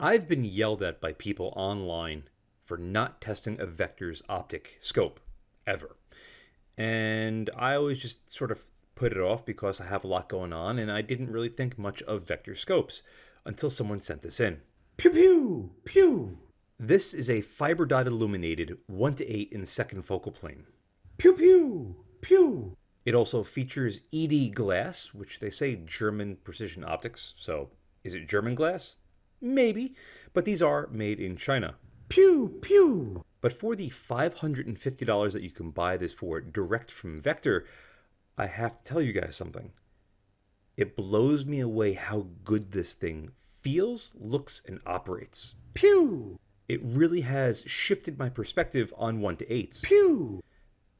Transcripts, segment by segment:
I've been yelled at by people online for not testing a vector's optic scope, ever. And I always just sort of put it off because I have a lot going on and I didn't really think much of vector scopes until someone sent this in. Pew pew pew. This is a fiber dot illuminated 1 to 8 in the second focal plane. Pew pew pew. It also features ED glass, which they say German precision optics, so is it German glass? Maybe, but these are made in China. Pew pew. But for the $550 that you can buy this for direct from Vector, I have to tell you guys something. It blows me away how good this thing feels, looks, and operates. Pew. It really has shifted my perspective on 1 to 8s. Pew.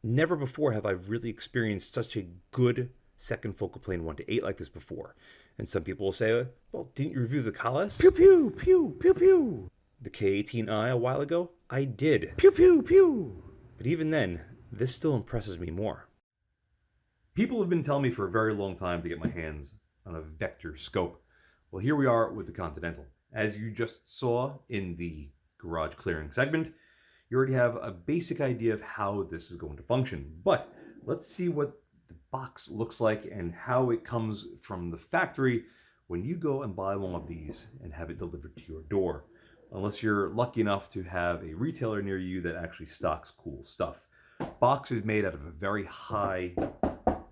Never before have I really experienced such a good second focal plane 1 to 8 like this before. And some people will say, well, didn't you review the Kalas? Pew pew pew pew pew. The K18i a while ago? I did. Pew pew pew. But even then, this still impresses me more. People have been telling me for a very long time to get my hands on a vector scope. Well, here we are with the Continental. As you just saw in the garage clearing segment, you already have a basic idea of how this is going to function. But let's see what the box looks like and how it comes from the factory when you go and buy one of these and have it delivered to your door. Unless you're lucky enough to have a retailer near you that actually stocks cool stuff. Box is made out of a very high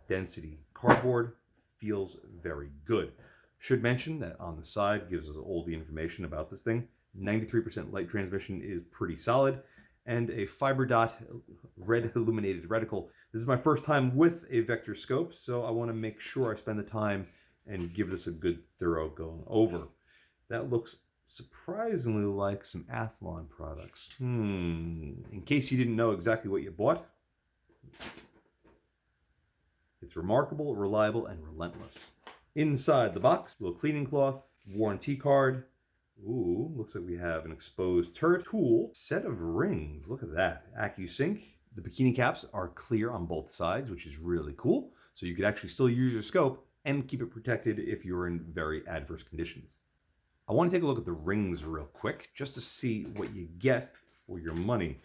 density cardboard, feels very good. Should mention that on the side gives us all the information about this thing. 93% light transmission is pretty solid, and a fiber dot red illuminated reticle. This is my first time with a vector scope, so I want to make sure I spend the time and give this a good thorough going over. That looks surprisingly like some Athlon products. In case you didn't know exactly what you bought, it's remarkable, reliable, and relentless. Inside the box, little cleaning cloth, warranty card. Ooh, looks like we have an exposed turret tool, set of rings. Look at that. AccuSync. The bikini caps are clear on both sides, which is really cool. So you could actually still use your scope and keep it protected if you're in very adverse conditions. I want to take a look at the rings real quick, just to see what you get for your money.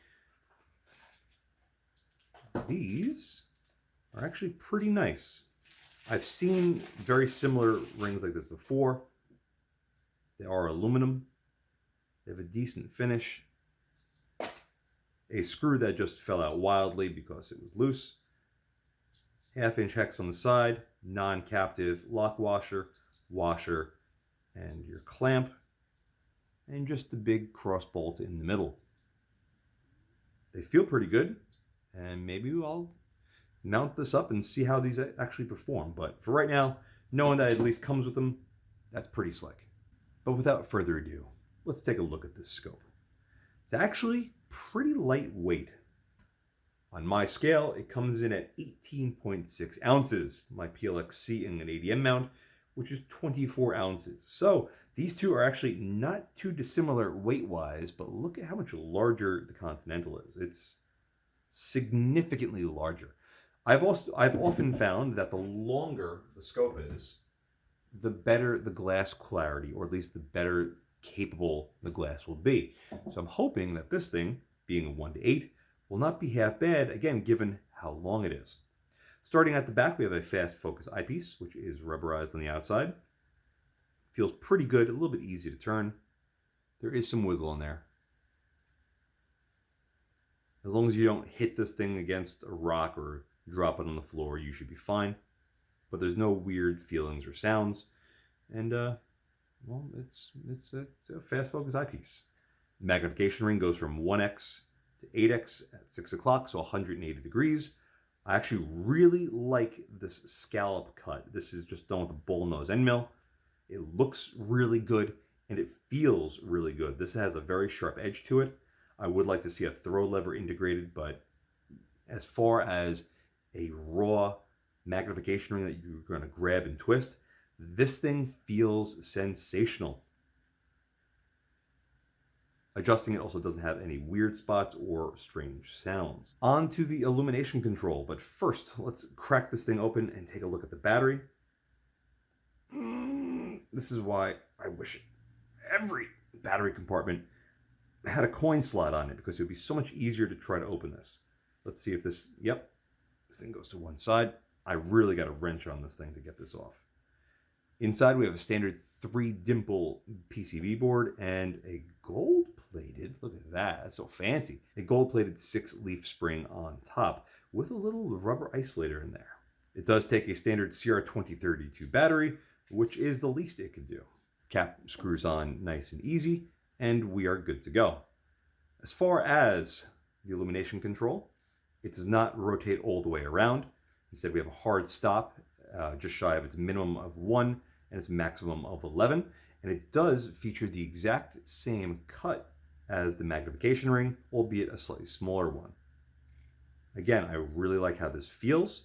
These are actually pretty nice. I've seen very similar rings like this before. They are aluminum. They have a decent finish. A screw that just fell out wildly because it was loose. 1/2-inch hex on the side, non-captive lock washer, and your clamp, and just the big cross bolt in the middle. They feel pretty good, and maybe I'll mount this up and see how these actually perform. But for right now, knowing that it at least comes with them, that's pretty slick. But without further ado, let's take a look at this scope. It's actually pretty lightweight. On my scale, it comes in at 18.6 ounces. My PLxC in an ADM mount, which is 24 ounces. So these two are actually not too dissimilar weight-wise, but look at how much larger the Continental is. It's significantly larger. I've often found that the longer the scope is, the better the glass clarity, or at least the better capable the glass will be. So I'm hoping that this thing, being a 1 to 8, will not be half bad, again, given how long it is. Starting at the back, we have a fast focus eyepiece, which is rubberized on the outside. Feels pretty good, a little bit easy to turn. There is some wiggle in there. As long as you don't hit this thing against a rock or drop it on the floor, you should be fine. But there's no weird feelings or sounds. And, well, it's a fast focus eyepiece. Magnification ring goes from 1x to 8x at 6 o'clock, so 180 degrees. I actually really like this scallop cut. This is just done with a bull nose end mill. It looks really good and it feels really good. This has a very sharp edge to it. I would like to see a throw lever integrated, but as far as a raw magnification ring that you're going to grab and twist, this thing feels sensational. Adjusting it also doesn't have any weird spots or strange sounds. On to the illumination control, but first let's crack this thing open and take a look at the battery. This is why I wish every battery compartment had a coin slot on it because it would be so much easier to try to open this. Let's see if this, yep, this thing goes to one side. I really got a wrench on this thing to get this off. Inside we have a standard 3-dimple PCB board and a gold-plated, look at that, that's so fancy, a gold-plated 6-leaf spring on top with a little rubber isolator in there. It does take a standard CR2032 battery, which is the least it can do. Cap screws on nice and easy, and we are good to go. As far as the illumination control, it does not rotate all the way around. Instead, we have a hard stop, just shy of its minimum of 1 and its maximum of 11. And it does feature the exact same cut as the magnification ring, albeit a slightly smaller one. Again, I really like how this feels,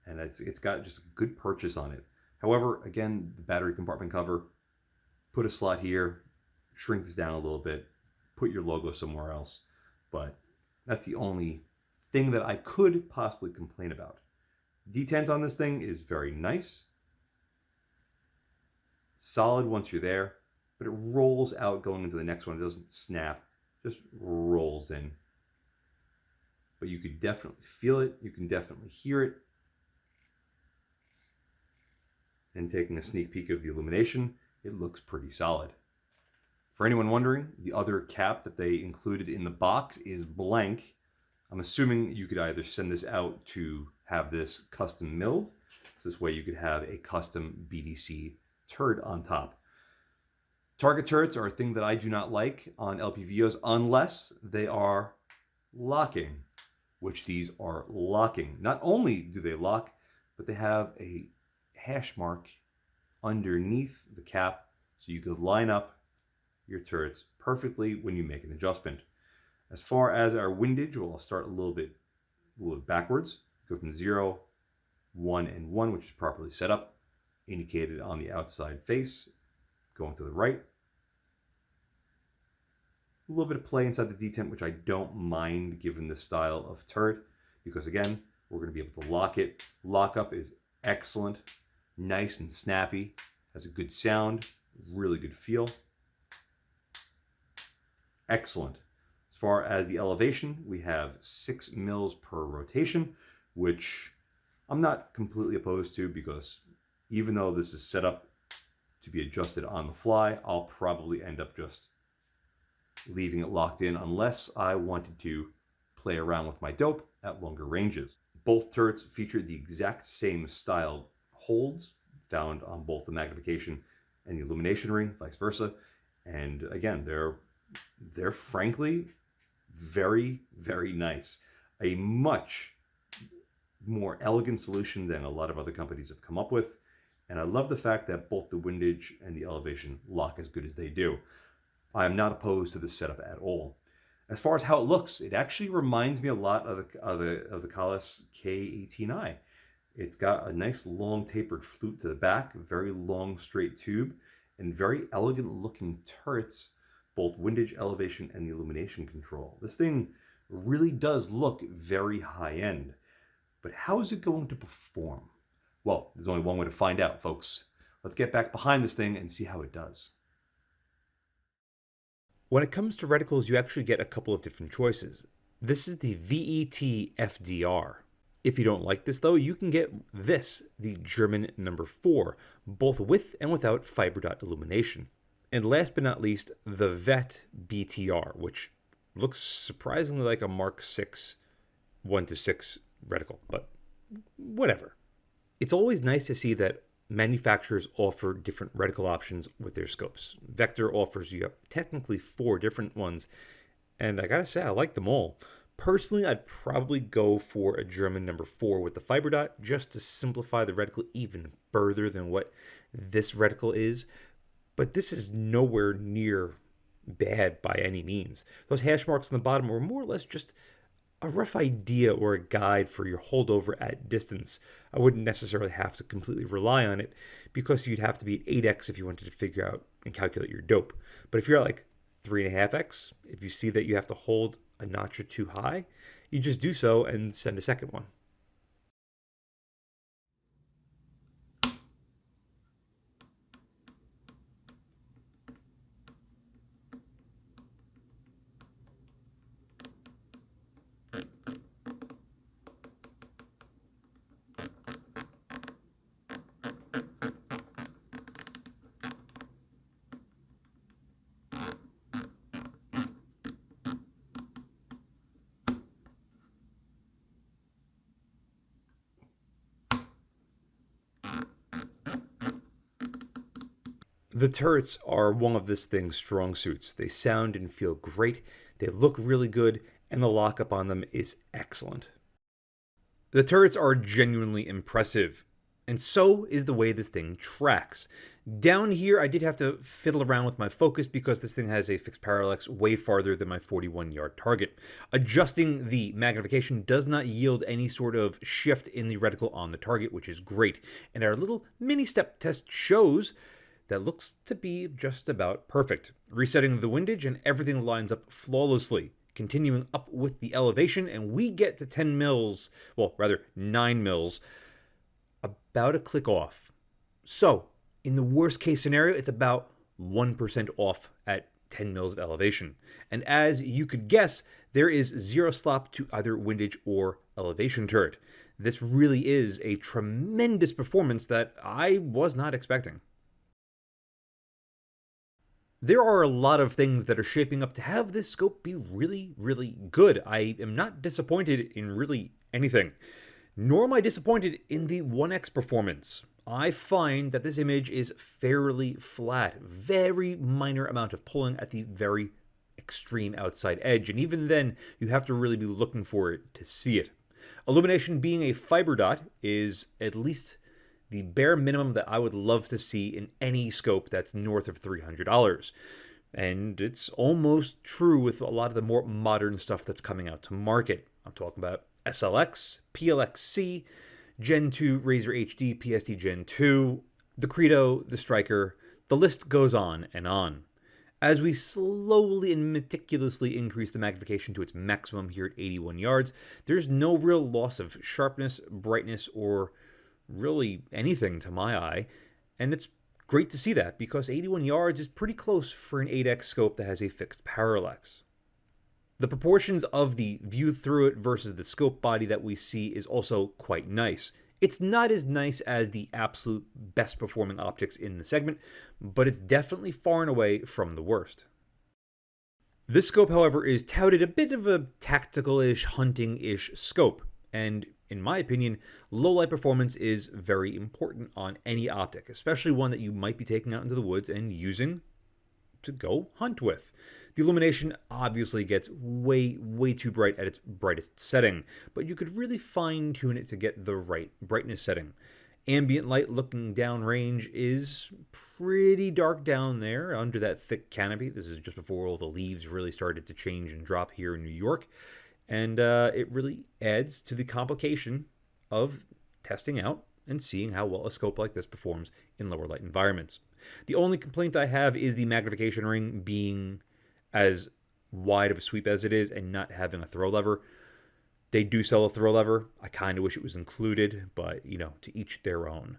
and it's got just a good purchase on it. However, again, the battery compartment cover, put a slot here, shrink this down a little bit, put your logo somewhere else. But that's the only thing that I could possibly complain about. Detent on this thing is very nice. Solid once you're there, but it rolls out going into the next one. It doesn't snap, just rolls in. But you could definitely feel it. You can definitely hear it. And taking a sneak peek of the illumination, it looks pretty solid. For anyone wondering, the other cap that they included in the box is blank. I'm assuming you could either send this out to have this custom milled. So this way you could have a custom BDC turret on top. Target turrets are a thing that I do not like on LPVOs unless they are locking, which these are locking. Not only do they lock, but they have a hash mark underneath the cap so you could line up your turrets perfectly when you make an adjustment. As far as our windage, well, I'll start a little bit backwards. Go from 0, 1, and 1, which is properly set up, indicated on the outside face. Going to the right. A little bit of play inside the detent, which I don't mind given the style of turret, because again, we're going to be able to lock it. Lockup is excellent, nice and snappy, has a good sound, really good feel. Excellent. As far as the elevation, we have 6 mils per rotation, which I'm not completely opposed to, because even though this is set up to be adjusted on the fly, I'll probably end up just leaving it locked in unless I wanted to play around with my dope at longer ranges. Both turrets feature the exact same style holds found on both the magnification and the illumination ring, vice versa. And again, they're frankly very, very nice. A much more elegant solution than a lot of other companies have come up with. And I love the fact that both the windage and the elevation lock as good as they do. I am not opposed to this setup at all. As far as how it looks, it actually reminds me a lot of the Kahles K18i. It's got a nice long tapered flute to the back, very long straight tube, and very elegant looking turrets, both windage, elevation, and the illumination control. This thing really does look very high end. But how is it going to perform? Well, there's only one way to find out, folks. Let's get back behind this thing and see how it does. When it comes to reticles, you actually get a couple of different choices. This is the VET FDR. If you don't like this though, you can get this, the German number 4, both with and without fiber dot illumination. And last but not least, the VET BTR, which looks surprisingly like a Mark 6 1:6 reticle, but whatever. It's always nice to see that manufacturers offer different reticle options with their scopes. Vector offers you technically 4 different ones, and I gotta say, I like them all. Personally, I'd probably go for a German number 4 with the fiber dot, just to simplify the reticle even further than what this reticle is. But this is nowhere near bad by any means. Those hash marks on the bottom were more or less just a rough idea or a guide for your holdover at distance. I wouldn't necessarily have to completely rely on it, because you'd have to be at 8x if you wanted to figure out and calculate your dope. But if you're at like 3.5x, if you see that you have to hold a notch or 2 high, you just do so and send a second one. The turrets are one of this thing's strong suits. They sound and feel great, they look really good, and the lockup on them is excellent. The turrets are genuinely impressive, and so is the way this thing tracks. Down here, I did have to fiddle around with my focus because this thing has a fixed parallax way farther than my 41-yard target. Adjusting the magnification does not yield any sort of shift in the reticle on the target, which is great. And our little mini step test shows that looks to be just about perfect. Resetting the windage and everything lines up flawlessly. Continuing up with the elevation, and we get to 10 mils, well, rather 9 mils, about a click off. So, in the worst case scenario, it's about 1% off at 10 mils of elevation. And as you could guess, there is zero slop to either windage or elevation turret. This really is a tremendous performance that I was not expecting. There are a lot of things that are shaping up to have this scope be really, really good. I am not disappointed in really anything, nor am I disappointed in the 1x performance. I find that this image is fairly flat, very minor amount of pulling at the very extreme outside edge, and even then you have to really be looking for it to see it. Illumination being a fiber dot is at least the bare minimum that I would love to see in any scope that's north of $300. And it's almost true with a lot of the more modern stuff that's coming out to market. I'm talking about SLX, PLxC, Gen 2 Razor HD, PST Gen 2, the Credo, the Striker, the list goes on and on. As we slowly and meticulously increase the magnification to its maximum here at 81 yards, there's no real loss of sharpness, brightness, or really anything to my eye, and it's great to see that because 81 yards is pretty close for an 8x scope that has a fixed parallax. The proportions of the view through it versus the scope body that we see is also quite nice. It's not as nice as the absolute best performing optics in the segment, but it's definitely far and away from the worst. This scope, however, is touted a bit of a tactical-ish, hunting-ish scope, and in my opinion, low light performance is very important on any optic, especially one that you might be taking out into the woods and using to go hunt with. The illumination obviously gets way too bright at its brightest setting, but you could really fine tune it to get the right brightness setting. Ambient light looking downrange is pretty dark down there under that thick canopy. This is just before all the leaves really started to change and drop here in New York. And it really adds to the complication of testing out and seeing how well a scope like this performs in lower light environments. The only complaint I have is the magnification ring being as wide of a sweep as it is and not having a throw lever. They do sell a throw lever. I kind of wish it was included, but to each their own.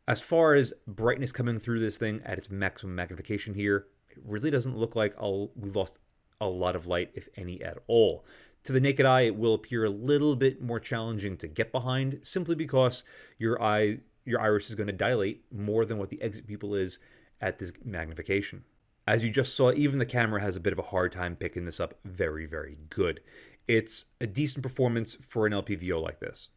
As far as brightness coming through this thing at its maximum magnification here, it really doesn't look like we lost a lot of light, if any at all. To the naked eye, it will appear a little bit more challenging to get behind, simply because your iris is going to dilate more than what the exit pupil is at this magnification. As you just saw, even the camera has a bit of a hard time picking this up very, very good. It's a decent performance for an lpvo like this.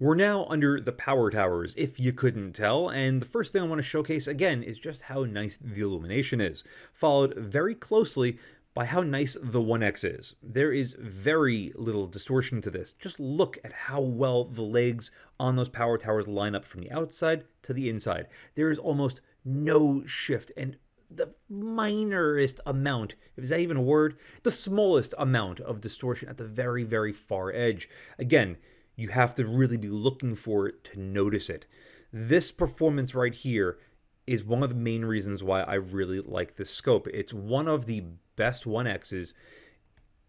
We're now under the power towers, if you couldn't tell, and the first thing I want to showcase again is just how nice the illumination is, followed very closely by how nice the 1x is. There is very little distortion to this. Just look at how well the legs on those power towers line up from the outside to the inside. There is almost no shift, and the minorest amount, is that even a word? The smallest amount of distortion at the very, very far edge. Again, you have to really be looking for it to notice it. This performance right here is one of the main reasons why I really like this scope. It's one of the best 1x's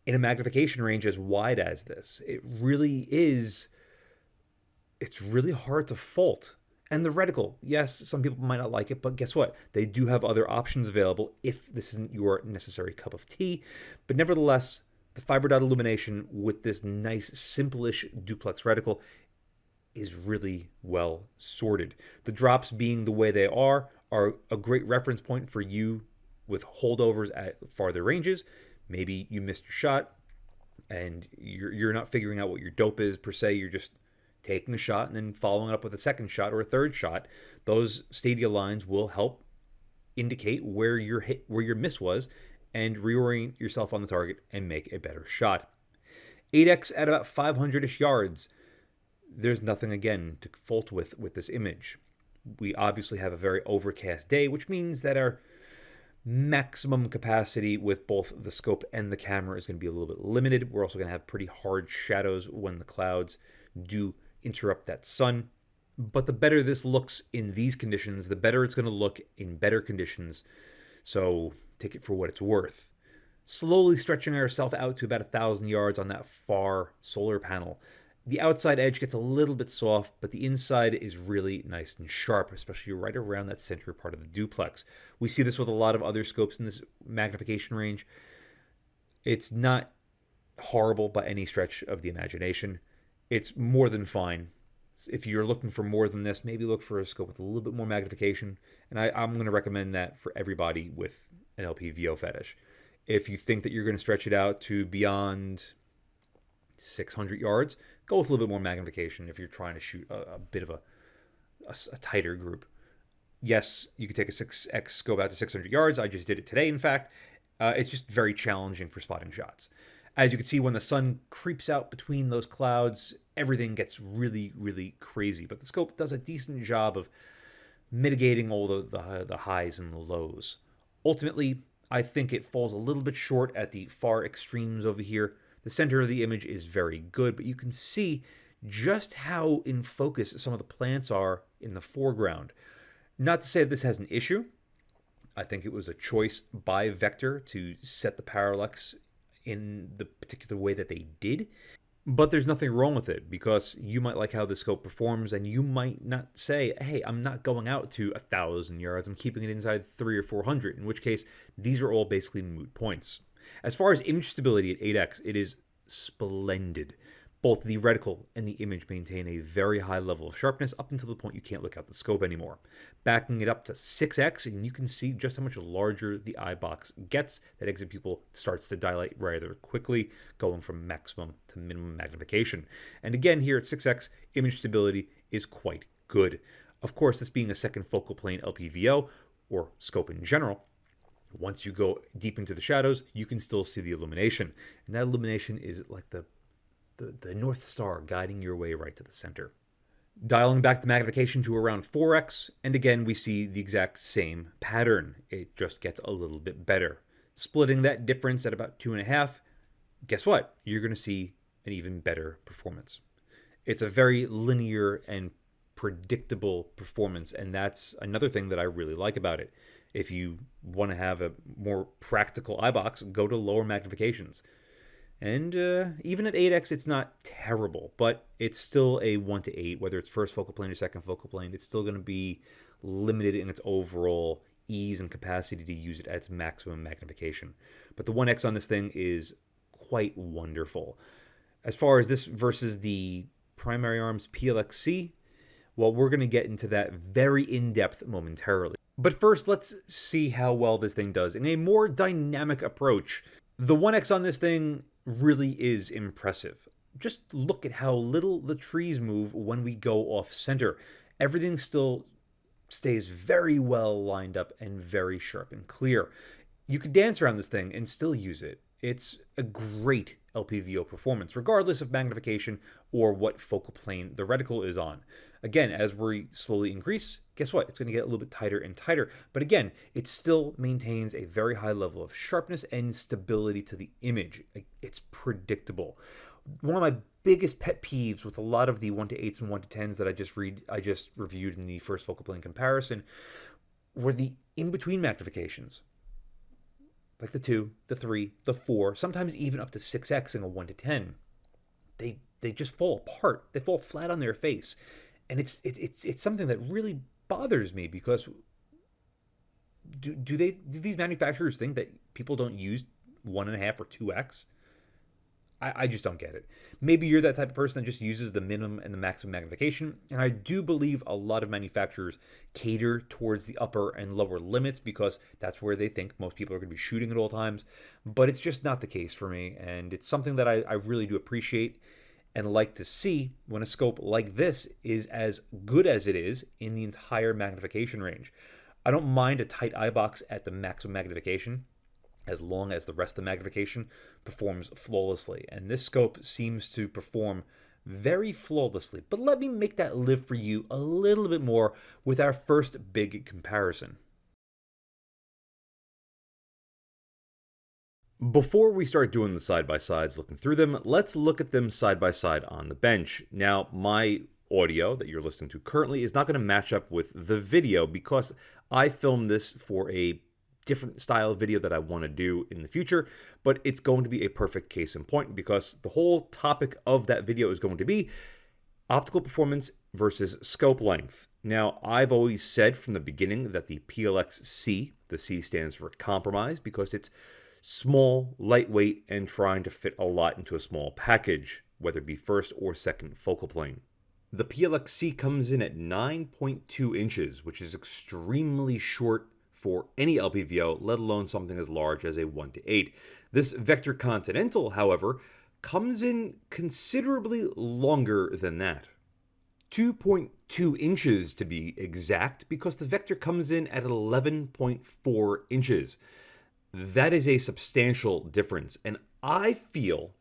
in a magnification range as wide as this. It really is. It's really hard to fault. And the reticle, yes, some people might not like it, but guess what? They do have other options available if this isn't your necessary cup of tea. But nevertheless, the fiber dot illumination with this nice, simple-ish duplex reticle is really well sorted. The drops being the way they are a great reference point for you with holdovers at farther ranges. Maybe you missed your shot and you're not figuring out what your dope is per se. You're just taking a shot and then following up with a second shot or a third shot, those stadia lines will help indicate where your miss was and reorient yourself on the target and make a better shot. 8x at about 500-ish yards. There's nothing, again, to fault with this image. We obviously have a very overcast day, which means that our maximum capacity with both the scope and the camera is going to be a little bit limited. We're also going to have pretty hard shadows when the clouds do interrupt that sun. But the better this looks in these conditions, the better it's going to look in better conditions. So take it for what it's worth. Slowly stretching ourselves out to about 1,000 yards on that far solar panel. The outside edge gets a little bit soft, but the inside is really nice and sharp, especially right around that center part of the duplex. We see this with a lot of other scopes in this magnification range. It's not horrible by any stretch of the imagination. It's more than fine. If you're looking for more than this, maybe look for a scope with a little bit more magnification. And I'm going to recommend that for everybody with an lpvo fetish. If you think that you're going to stretch it out to beyond 600 yards, go with a little bit more magnification if you're trying to shoot a bit of a tighter group. Yes, you can take a 6x scope out to 600 yards. I just did it today, in fact. It's just very challenging for spotting shots. As you can see, when the sun creeps out between those clouds, everything gets really, really crazy. But the scope does a decent job of mitigating all the highs and the lows. Ultimately, I think it falls a little bit short at the far extremes over here. The center of the image is very good, but you can see just how in focus some of the plants are in the foreground. Not to say that this has an issue. I think it was a choice by Vector to set the parallax in the particular way that they did. But there's nothing wrong with it, because you might like how the scope performs, and you might not say, hey, I'm not going out to 1,000 yards, I'm keeping it inside 300 or 400, in which case these are all basically moot points. As far as image stability at 8x, it is splendid. Both the reticle and the image maintain a very high level of sharpness up until the point you can't look out the scope anymore. Backing it up to 6x, and you can see just how much larger the eyebox gets. That exit pupil starts to dilate rather quickly, going from maximum to minimum magnification. And again, here at 6x, image stability is quite good. Of course, this being a second focal plane LPVO, or scope in general, once you go deep into the shadows, you can still see the illumination. And that illumination is like the North Star guiding your way right to the center. Dialing back the magnification to around 4x, and again we see the exact same pattern. It just gets a little bit better. Splitting that difference at about 2.5, guess what? You're going to see an even better performance. It's a very linear and predictable performance, and that's another thing that I really like about it. If you want to have a more practical eyebox, go to lower magnifications. And even at 8x, it's not terrible, but it's still a 1 to 8, whether it's first focal plane or second focal plane. It's still going to be limited in its overall ease and capacity to use it at its maximum magnification. But the 1x on this thing is quite wonderful. As far as this versus the primary arms PLxC, well, we're going to get into that very in-depth momentarily. But first, let's see how well this thing does in a more dynamic approach. The 1x on this thing really is impressive. Just look at how little the trees move when we go off center. Everything still stays very well lined up and very sharp and clear. You could dance around this thing and still use it. It's a great LPVO performance, regardless of magnification or what focal plane the reticle is on. Again, as we slowly increase, guess what? It's going to get a little bit tighter and tighter. But again, it still maintains a very high level of sharpness and stability to the image. It's predictable. One of my biggest pet peeves with a lot of the 1 to 8s and 1 to 10s that I just reviewed in the first focal plane comparison were the in-between magnifications. Like the 2, the 3, the 4, sometimes even up to 6x in a 1 to 10. They just fall apart. They fall flat on their face. And it's something that really bothers me, because do these manufacturers think that people don't use 1.5 or 2x? I just don't get it. Maybe you're that type of person that just uses the minimum and the maximum magnification, and I do believe a lot of manufacturers cater towards the upper and lower limits because that's where they think most people are going to be shooting at all times, but it's just not the case for me, and it's something that I really do appreciate. and like to see when a scope like this is as good as it is in the entire magnification range. I don't mind a tight eyebox at the maximum magnification as long as the rest of the magnification performs flawlessly. And this scope seems to perform very flawlessly. But let me make that live for you a little bit more with our first big comparison. Before we start doing the side-by-sides, looking through them, let's look at them side-by-side on the bench. Now, my audio that you're listening to currently is not going to match up with the video because I filmed this for a different style of video that I want to do in the future, but it's going to be a perfect case in point because the whole topic of that video is going to be optical performance versus scope length. Now, I've always said from the beginning that the PLxC, the C stands for compromise because it's small, lightweight, and trying to fit a lot into a small package, whether it be first or second focal plane. The PLxC comes in at 9.2 inches, which is extremely short for any LPVO, let alone something as large as a 1:8. This Vector Continental, however, comes in considerably longer than that. 2.2 inches to be exact, because the Vector comes in at 11.4 inches. That is a substantial difference, and I feel,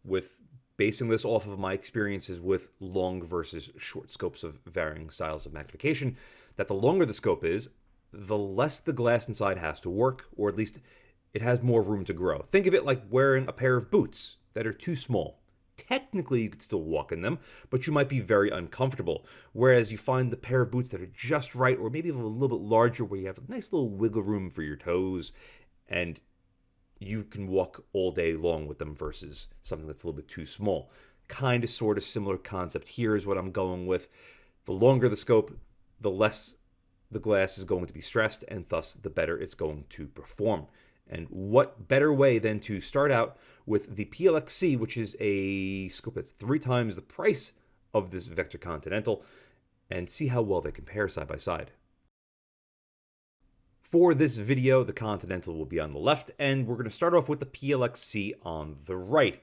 with basing this off of my experiences with long versus short scopes of varying styles of magnification, that the longer the scope is, the less the glass inside has to work, or at least it has more room to grow. Think of it like wearing a pair of boots that are too small. Technically, you could still walk in them, but you might be very uncomfortable. Whereas you find the pair of boots that are just right, or maybe a little bit larger, where you have a nice little wiggle room for your toes, and you can walk all day long with them versus something that's a little bit too small. Kind of, sort of similar concept here is what I'm going with. The longer the scope, the less the glass is going to be stressed, and thus the better it's going to perform. And what better way than to start out with the PLxC, which is a scope that's 3 times the price of this Vector Continental, and see how well they compare side by side. For this video, the Continental will be on the left, and we're going to start off with the PLxC on the right.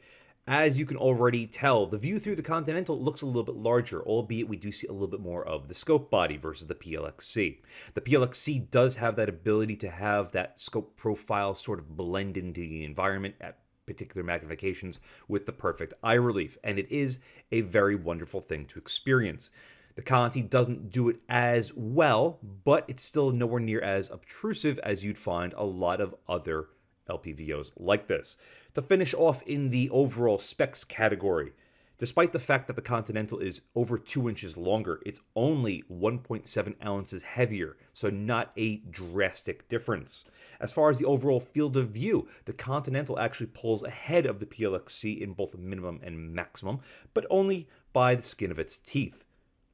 As you can already tell, the view through the Continental looks a little bit larger, albeit we do see a little bit more of the scope body versus the PLxC. The PLxC does have that ability to have that scope profile sort of blend into the environment at particular magnifications with the perfect eye relief, and it is a very wonderful thing to experience. The Conti doesn't do it as well, but it's still nowhere near as obtrusive as you'd find a lot of other LPVOs like this. To finish off in the overall specs category, despite the fact that the Continental is over 2 inches longer, it's only 1.7 ounces heavier, so not a drastic difference. As far as the overall field of view, the Continental actually pulls ahead of the PLxC in both minimum and maximum, but only by the skin of its teeth.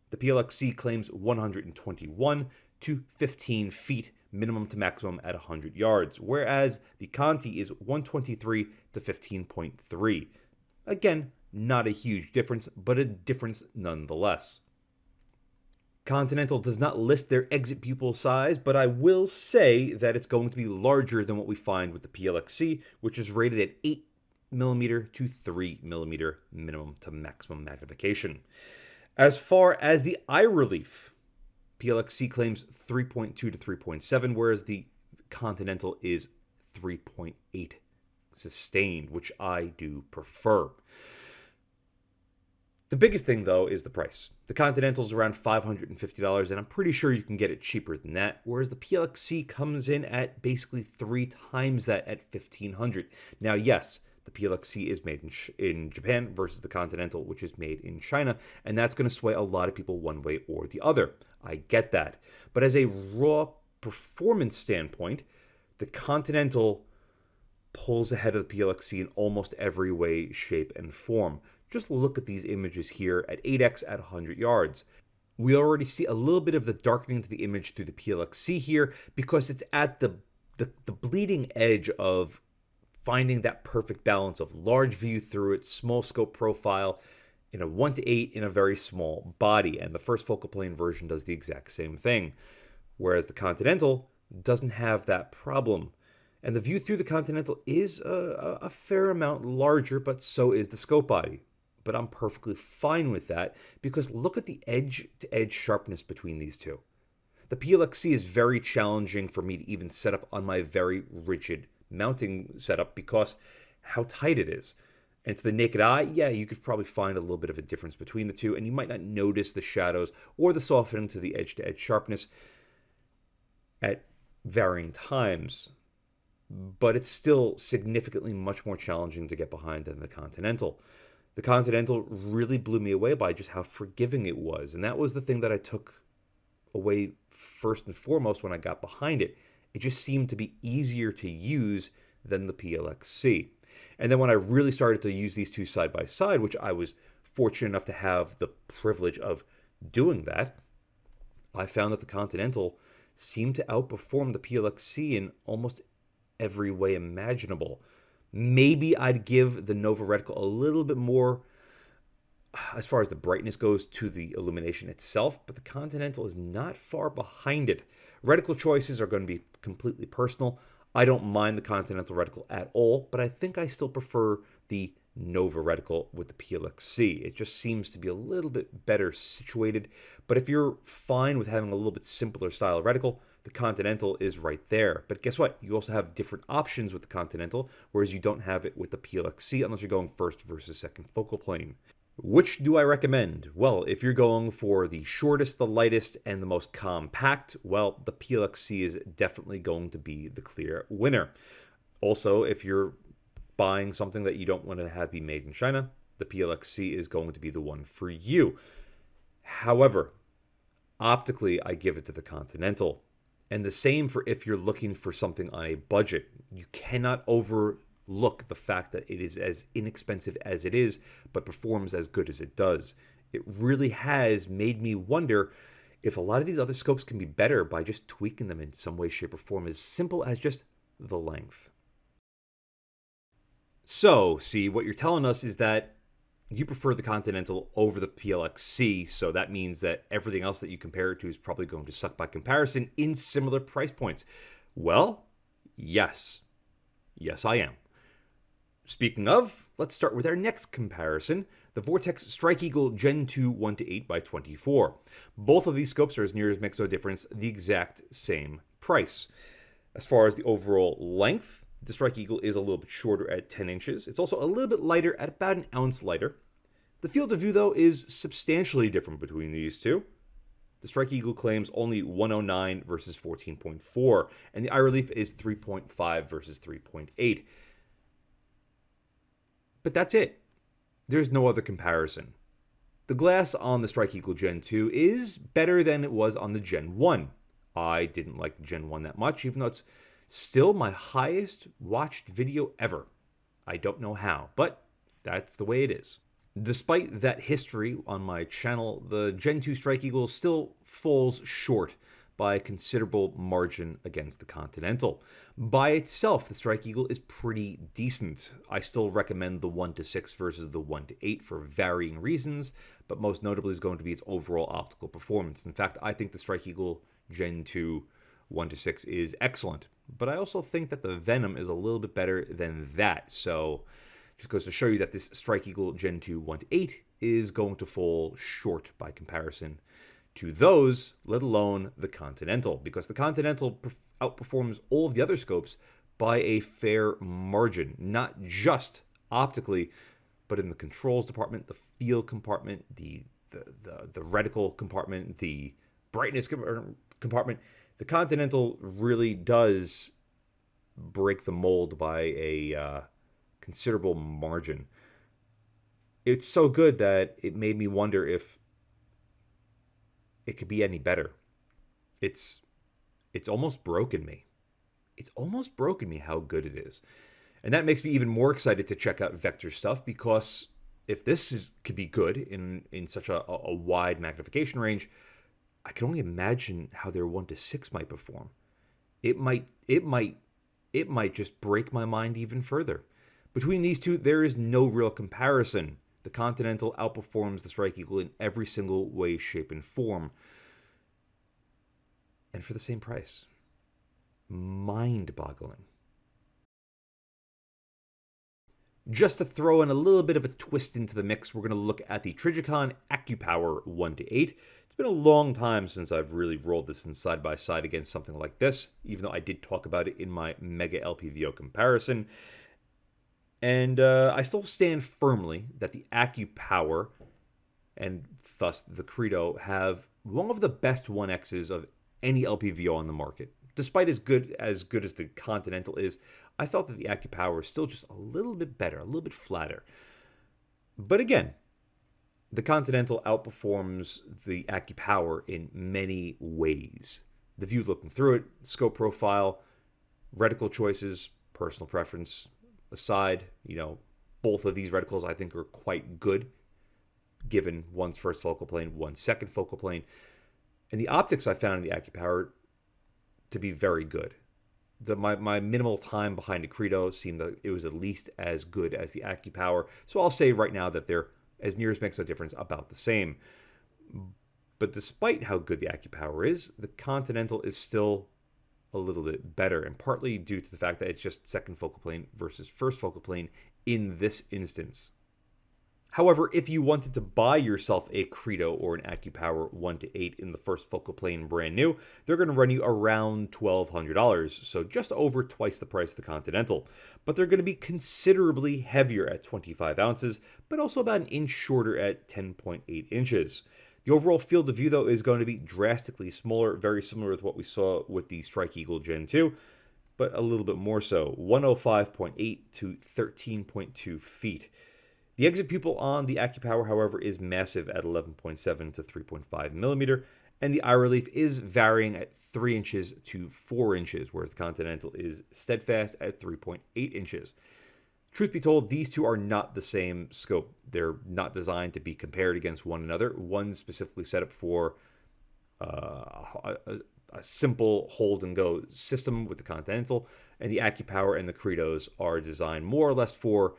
The PLxC claims 121 to 15 feet minimum to maximum at 100 yards, whereas the Conti is 123 to 15.3. Again, not a huge difference, but a difference nonetheless. Continental does not list their exit pupil size, but I will say that it's going to be larger than what we find with the PLxC, which is rated at 8mm to 3mm minimum to maximum magnification. As far as the eye relief, PLxC claims 3.2 to 3.7, whereas the Continental is 3.8 sustained, which I do prefer. The biggest thing, though, is the price. The Continental's around $550, and I'm pretty sure you can get it cheaper than that, whereas the PLxC comes in at basically 3 times that at $1,500. Now, yes, the PLxC is made in Japan versus the Continental, which is made in China, and that's going to sway a lot of people one way or the other. I get that. But as a raw performance standpoint, the Continental pulls ahead of the PLxC in almost every way, shape, and form. Just look at these images here at 8x at 100 yards. We already see a little bit of the darkening to the image through the PLxC here because it's at the bleeding edge of finding that perfect balance of large view through it, small scope profile, in a 1:8 in a very small body. And the first focal plane version does the exact same thing. Whereas the Continental doesn't have that problem. And the view through the Continental is a fair amount larger, but so is the scope body. but I'm perfectly fine with that because look at the edge-to-edge sharpness between these two. The PLxC is very challenging for me to even set up on my very rigid mounting setup because how tight it is. And to the naked eye, yeah, you could probably find a little bit of a difference between the two, and you might not notice the shadows or the softening to the edge-to-edge sharpness at varying times, but it's still significantly much more challenging to get behind than the Continental. The Continental really blew me away by just how forgiving it was, and that was the thing that I took away first and foremost when I got behind it. It just seemed to be easier to use than the PLxC. And then when I really started to use these two side by side, which I was fortunate enough to have the privilege of doing that, I found that the Continental seemed to outperform the PLxC in almost every way imaginable. Maybe I'd give the Nova Reticle a little bit more as far as the brightness goes to the illumination itself, but the Continental is not far behind it. Reticle choices are going to be completely personal. I don't mind the Continental Reticle at all, but I think I still prefer the Nova Reticle with the PLxC. It just seems to be a little bit better situated, but if you're fine with having a little bit simpler style reticle, the Continental is right there. But guess what? You also have different options with the Continental, whereas you don't have it with the PLxC unless you're going first versus second focal plane. Which do I recommend? Well, if you're going for the shortest, the lightest, and the most compact, well, the PLxC is definitely going to be the clear winner. Also, if you're buying something that you don't want to have be made in China, the PLxC is going to be the one for you. However, optically, I give it to the Continental. And the same for if you're looking for something on a budget. You cannot overlook the fact that it is as inexpensive as it is, but performs as good as it does. It really has made me wonder if a lot of these other scopes can be better by just tweaking them in some way, shape, or form, as simple as just the length. So, see, what you're telling us is that you prefer the Continental over the PLxC, so that means that everything else that you compare it to is probably going to suck by comparison in similar price points. Well, yes. Yes, I am. Speaking of, let's start with our next comparison, the Vortex Strike-Eagle Gen 2 1:8x24. Both of these scopes are, as near as makes no difference, the exact same price. As far as the overall length, the Strike-Eagle is a little bit shorter at 10 inches. It's also a little bit lighter at about an ounce lighter. The field of view, though, is substantially different between these two. The Strike-Eagle claims only 109 versus 14.4, and the eye relief is 3.5 versus 3.8. But that's it. There's no other comparison. The glass on the Strike-Eagle Gen 2 is better than it was on the Gen 1. I didn't like the Gen 1 that much, even though it's still my highest watched video ever. I don't know how, but that's the way it is. Despite that history on my channel, the Gen 2 Strike-Eagle still falls short by a considerable margin against the Continental. By itself, the Strike-Eagle is pretty decent. I still recommend the 1:6 versus the 1:8 for varying reasons, but most notably is going to be its overall optical performance. In fact, I think the Strike-Eagle Gen 2 1:6 is excellent, but I also think that the Venom is a little bit better than that. So just goes to show you that this Strike-Eagle Gen 2 1:8 is going to fall short by comparison to those, let alone the Continental, because the Continental outperforms all of the other scopes by a fair margin, not just optically, but in the controls department, the field compartment, the reticle compartment, the brightness compartment. The Continental really does break the mold by a considerable margin. It's so good that it made me wonder if it could be any better. It's almost broken me. It's almost broken me how good it is. And that makes me even more excited to check out Vector stuff, because if this could be good in such a wide magnification range, I can only imagine how their 1:6 might perform. It might just break my mind even further. Between these two, there is no real comparison. The Continental outperforms the Strike-Eagle in every single way, shape, and form. And for the same price. Mind-boggling. Just to throw in a little bit of a twist into the mix, we're going to look at the Trijicon Accupower 1-8. It's been a long time since I've really rolled this in side by side against something like this, even though I did talk about it in my Mega LPVO comparison. And I still stand firmly that the Accupower and thus the Credo have one of the best 1Xs of any LPVO on the market. Despite as good as the Continental is, I felt that the Accupower is still just a little bit better, a little bit flatter. But again, the Continental outperforms the Accupower in many ways. The view looking through it, scope profile, reticle choices, personal preference aside, both of these reticles I think are quite good, given one's first focal plane, one's second focal plane. And the optics I found in the Accupower to be very good. My minimal time behind the Credo seemed that it was at least as good as the Accupower. So I'll say right now that they're, as near as makes no difference, about the same. But despite how good the Accupower is, the Continental is still a little bit better, and partly due to the fact that it's just second focal plane versus first focal plane in this instance. However, if you wanted to buy yourself a Credo or an Accupower 1-8 in the first focal plane brand new, they're going to run you around $1,200, so just over twice the price of the Continental. But they're going to be considerably heavier at 25 ounces, but also about an inch shorter at 10.8 inches. The overall field of view, though, is going to be drastically smaller, very similar with what we saw with the Strike Eagle Gen 2, but a little bit more so, 105.8 to 13.2 feet. The exit pupil on the Accupower, however, is massive at 11.7 to 3.5 millimeter, and the eye relief is varying at 3 inches to 4 inches, whereas the Continental is steadfast at 3.8 inches. Truth be told, these two are not the same scope. They're not designed to be compared against one another. One's specifically set up for a simple hold and go system with the Continental, and the Accupower and the Credos are designed more or less for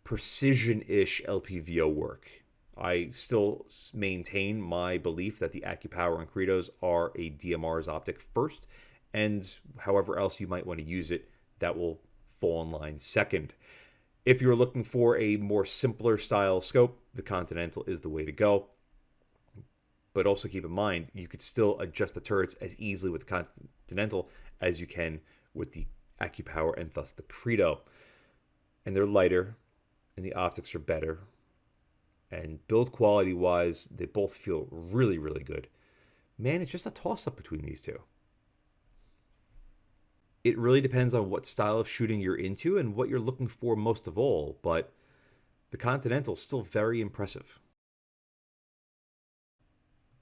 precision-ish LPVO work. I still maintain my belief that the Accupower and Credos are a DMR's optic first, and however else you might want to use it, that will fall in line second. If you're looking for a more simpler style scope, the Continental is the way to go. But also keep in mind, you could still adjust the turrets as easily with the Continental as you can with the Accupower and thus the Credo. And they're lighter, and the optics are better, and build quality wise they both feel really, really good. Man, it's just a toss-up between these two. It really depends on what style of shooting you're into and what you're looking for most of all, but the Continental is still very impressive.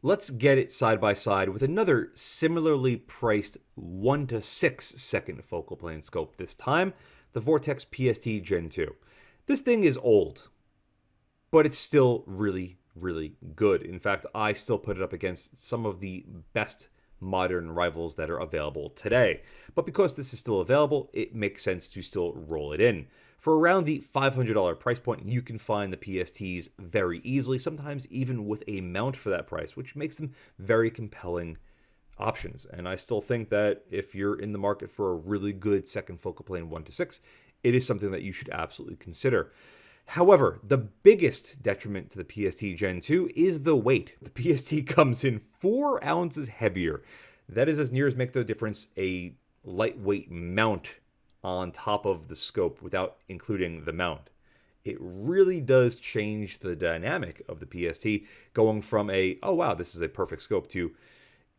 Let's get it side by side with another similarly priced 1 to 6 second focal plane scope, this time the Vortex PST Gen 2. This thing is old, but it's still really, really good. In fact, I still put it up against some of the best modern rivals that are available today. But because this is still available, it makes sense to still roll it in. For around the $500 price point, you can find the PSTs very easily, sometimes even with a mount for that price, which makes them very compelling options. And I still think that if you're in the market for a really good second focal plane 1 to 6, it is something that you should absolutely consider. However, the biggest detriment to the PST Gen 2 is the weight. The PST comes in 4 ounces heavier. That is, as near as makes no difference, a lightweight mount on top of the scope without including the mount. It really does change the dynamic of the PST, going from oh wow, this is a perfect scope, to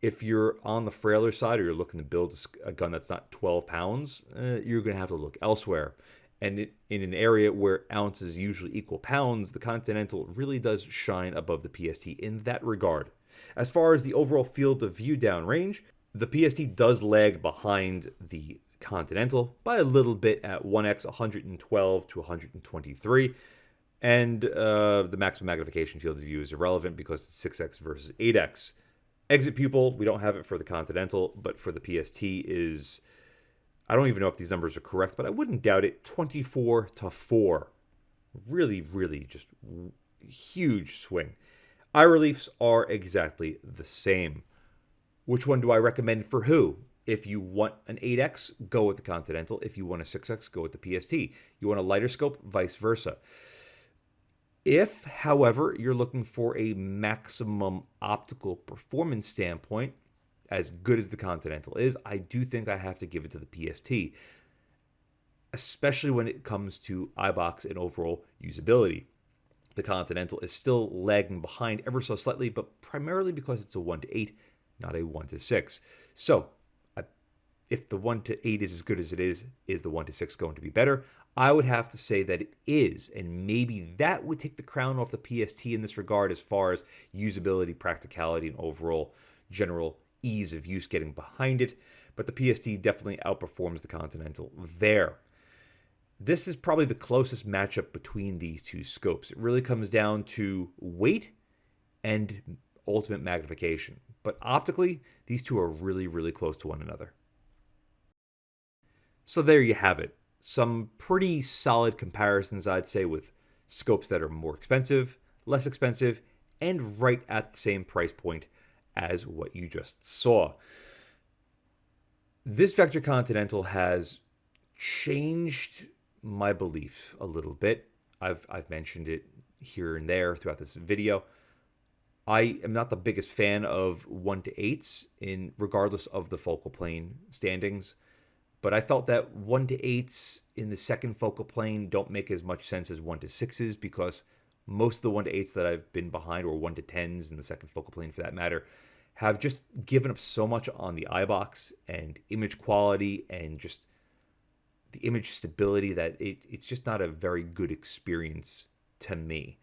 if you're on the frailer side or you're looking to build a gun that's not 12 pounds, you're going to have to look elsewhere. And in an area where ounces usually equal pounds, the Continental really does shine above the PST in that regard. As far as the overall field of view downrange, the PST does lag behind the Continental by a little bit at 1x 112 to 123. And the maximum magnification field of view is irrelevant because it's 6x versus 8x. Exit pupil, we don't have it for the Continental, but for the PST is, I don't even know if these numbers are correct, but I wouldn't doubt it, 24 to 4. Really, really just huge swing. Eye reliefs are exactly the same. Which one do I recommend for who? If you want an 8x, go with the Continental. If you want a 6x, go with the PST. You want a lighter scope, vice versa. If, however, you're looking for a maximum optical performance standpoint, as good as the Continental is, I do think I have to give it to the PST, especially when it comes to Eyebox and overall usability. The Continental is still lagging behind ever so slightly, but primarily because it's a 1:8, not a 1:6. So, if the 1:8 is as good as it is the 1:6 going to be better? I would have to say that it is, and maybe that would take the crown off the PST in this regard as far as usability, practicality, and overall general ease of use getting behind it. But the PST definitely outperforms the Continental there. This is probably the closest matchup between these two scopes. It really comes down to weight and ultimate magnification. But optically, these two are really, really close to one another. So there you have it. Some pretty solid comparisons, I'd say, with scopes that are more expensive, less expensive, and right at the same price point as what you just saw. This Vector Continental has changed my belief a little bit. I've mentioned it here and there throughout this video. I am not the biggest fan of 1:8s regardless of the focal plane standings. But I felt that 1:8s in the second focal plane don't make as much sense as 1:6s because most of the 1:8s that I've been behind, or 1:10s in the second focal plane for that matter, have just given up so much on the Eyebox and image quality and just the image stability that it's just not a very good experience to me.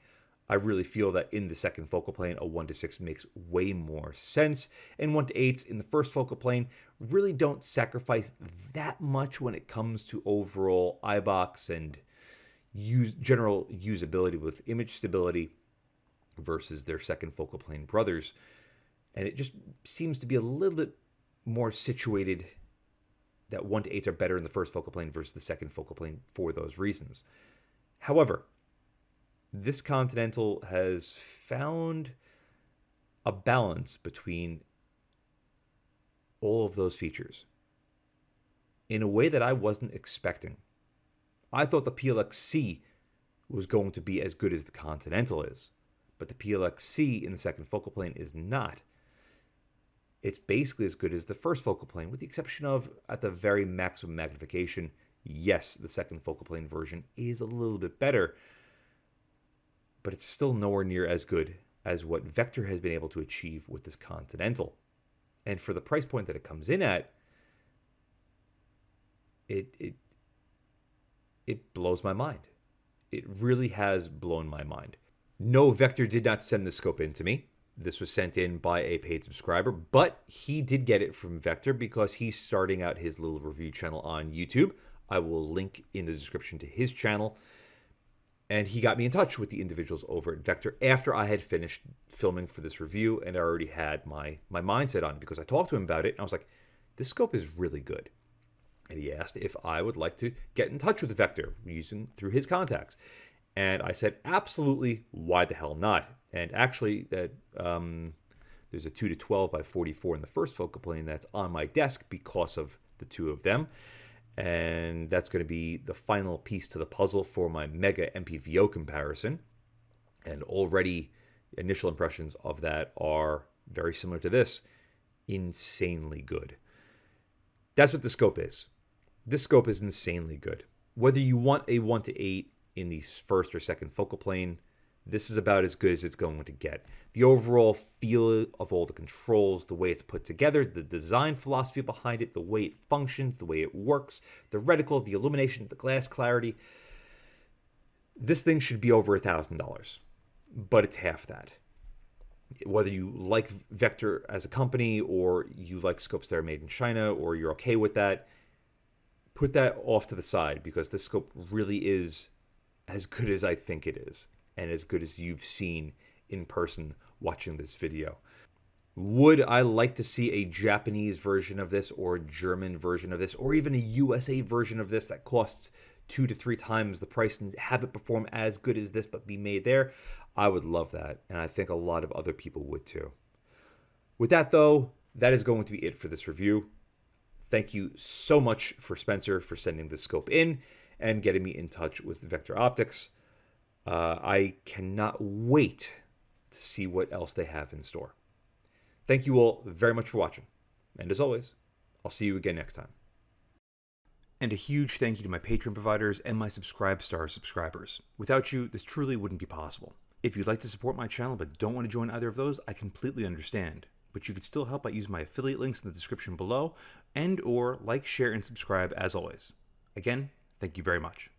I really feel that in the second focal plane, a 1:6 makes way more sense. And 1:8s in the first focal plane really don't sacrifice that much when it comes to overall Eyebox and general usability with image stability versus their second focal plane brothers. And it just seems to be a little bit more situated that 1:8s are better in the first focal plane versus the second focal plane for those reasons. However, this Continental has found a balance between all of those features in a way that I wasn't expecting. I thought the PLxC was going to be as good as the Continental is, but the PLxC in the second focal plane is not. It's basically as good as the first focal plane, with the exception of at the very maximum magnification. Yes, the second focal plane version is a little bit better, but it's still nowhere near as good as what Vector has been able to achieve with this Continental. And for the price point that it comes in at, it blows my mind. It really has blown my mind. No, Vector did not send this scope in to me. This was sent in by a paid subscriber, but he did get it from Vector because he's starting out his little review channel on YouTube. I will link in the description to his channel. And he got me in touch with the individuals over at Vector after I had finished filming for this review and I already had my mindset on it because I talked to him about it and I was like, this scope is really good. And he asked if I would like to get in touch with Vector through his contacts. And I said, absolutely, why the hell not? And actually, there's a 2-12 by 44 in the first focal plane that's on my desk because of the two of them. And that's going to be the final piece to the puzzle for my mega lpvo comparison. And already initial impressions of that are very similar to this. Insanely good. That's what the scope is. This scope is insanely good. Whether you want a 1:8 in the first or second focal plane, this is about as good as it's going to get. The overall feel of all the controls, the way it's put together, the design philosophy behind it, the way it functions, the way it works, the reticle, the illumination, the glass clarity. This thing should be over $1,000, but it's half that. Whether you like Vector as a company or you like scopes that are made in China or you're okay with that, put that off to the side because this scope really is as good as I think it is and as good as you've seen in person watching this video. Would I like to see a Japanese version of this or a German version of this or even a USA version of this that costs 2 to 3 times the price and have it perform as good as this but be made there? I would love that, and I think a lot of other people would too. With that though, that is going to be it for this review. Thank you so much for Spencer for sending the scope in and getting me in touch with Vector Optics. I cannot wait to see what else they have in store. Thank you all very much for watching. And as always, I'll see you again next time. And a huge thank you to my Patreon providers and my Subscribe subscribers. Without you, this truly wouldn't be possible. If you'd like to support my channel but don't want to join either of those, I completely understand. But you could still help by using my affiliate links in the description below, and or like, share, and subscribe as always. Again, thank you very much.